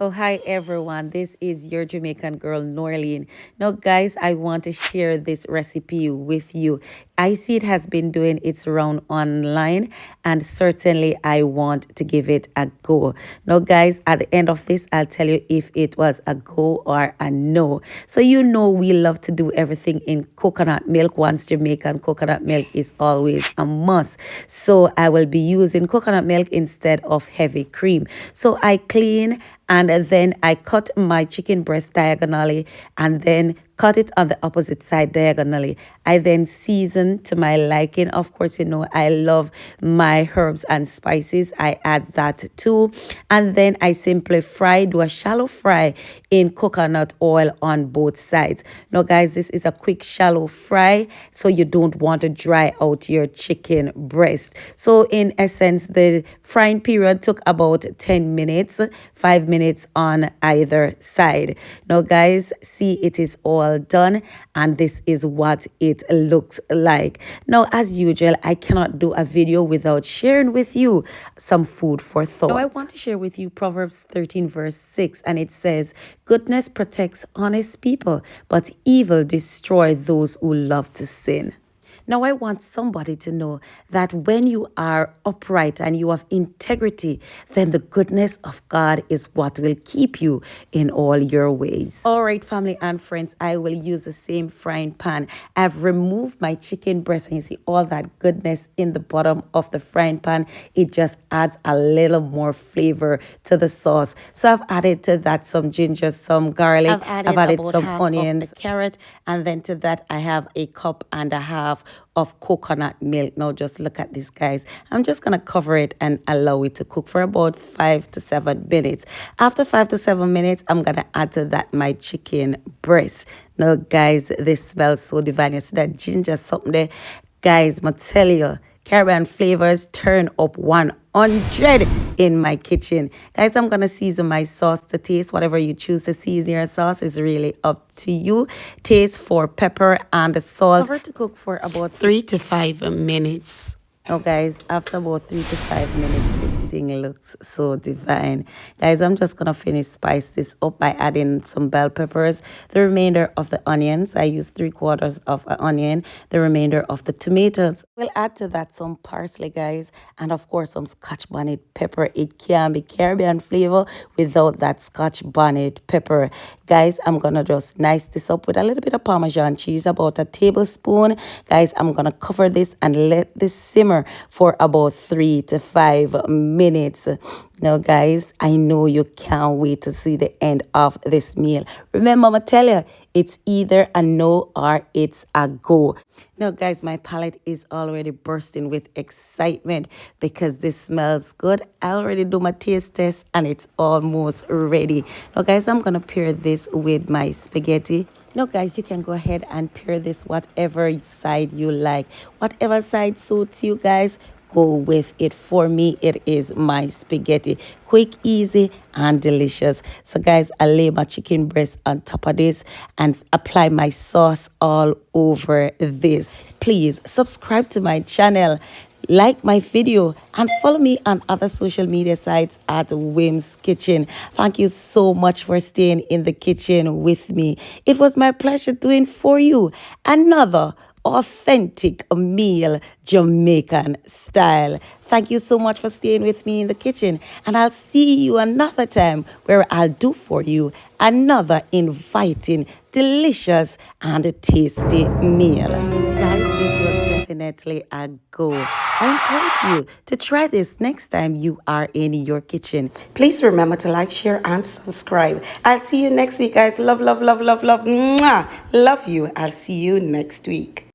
So, hi everyone, this is your Jamaican girl Norlene. Now, guys, I want to share this recipe with you. I see it has been doing its round online, and certainly I want to give it a go. Now, guys, at the end of this, I'll tell you if it was a go or a no. So, we love to do everything in coconut milk. Once Jamaican coconut milk is always a must. So, I will be using coconut milk instead of heavy cream. So, I clean and then I cut my chicken breast diagonally and then cut it on the opposite side diagonally. I then season to my liking. Of course, I love my herbs and spices. I add that too. And then I simply do a shallow fry in coconut oil on both sides. Now, guys, this is a quick shallow fry, so you don't want to dry out your chicken breast. So in essence, the frying period took about 10 minutes, 5 minutes on either side. Now, guys, see, it is all done, and this is what it looks like. Now, as usual, I cannot do a video without sharing with you some food for thought. Now, I want to share with you Proverbs 13 verse 6, and it says, "Goodness protects honest people, but evil destroys those who love to sin." Now, I want somebody to know that when you are upright and you have integrity, then the goodness of God is what will keep you in all your ways. All right, family and friends, I will use the same frying pan. I've removed my chicken breast, and you see all that goodness in the bottom of the frying pan. It just adds a little more flavor to the sauce. So I've added to that some ginger, some garlic. I've added some onions, carrot, and then to that I have a cup and a half of coconut milk. Now just look at this, guys. I'm just gonna cover it and allow it to cook for about 5 to 7 minutes. After 5 to 7 minutes, I'm gonna add to that my chicken breast. Now, guys, this smells so divine. You see that ginger something there, guys. I tell you, Caribbean flavors turn up 100 in my kitchen. Guys, I'm going to season my sauce to taste. Whatever you choose to season your sauce is really up to you. Taste for pepper and the salt. Cover to cook for about 3 to 5 minutes. Now, guys, after about 3 to 5 minutes, this thing looks so divine. Guys, I'm just going to spice this up by adding some bell peppers, the remainder of the onions. I use 3/4 of an onion, the remainder of the tomatoes. We'll add to that some parsley, guys, and of course some Scotch bonnet pepper. It can be Caribbean flavor without that Scotch bonnet pepper. Guys, I'm going to just nice this up with a little bit of Parmesan cheese, about a tablespoon. Guys, I'm going to cover this and let this simmer for about 3 to 5 minutes. Now, guys, I know you can't wait to see the end of this meal. Remember, I'm tell you, it's either a no or it's a go. Now, guys, my palate is already bursting with excitement because this smells good. I already do my taste test and it's almost ready. Now, guys, I'm going to pair this with my spaghetti. Now, guys, you can go ahead and pair this whatever side you like. Whatever side suits you, guys, go with it. For me, it is my spaghetti. Quick, easy, and delicious. So, guys, I lay my chicken breast on top of this and apply my sauce all over this. Please subscribe to my channel, like my video, and follow me on other social media sites at Wim's Kitchen. Thank you so much for staying in the kitchen with me. It was my pleasure doing for you another authentic meal, Jamaican style. Thank you so much for staying with me in the kitchen, and I'll see you another time where I'll do for you another inviting, delicious, and tasty meal. Guys, this was definitely a go. I encourage you to try this next time you are in your kitchen. Please remember to like, share, and subscribe. I'll see you next week, guys. Love, love, love, love, love. Mwah! Love you. I'll see you next week.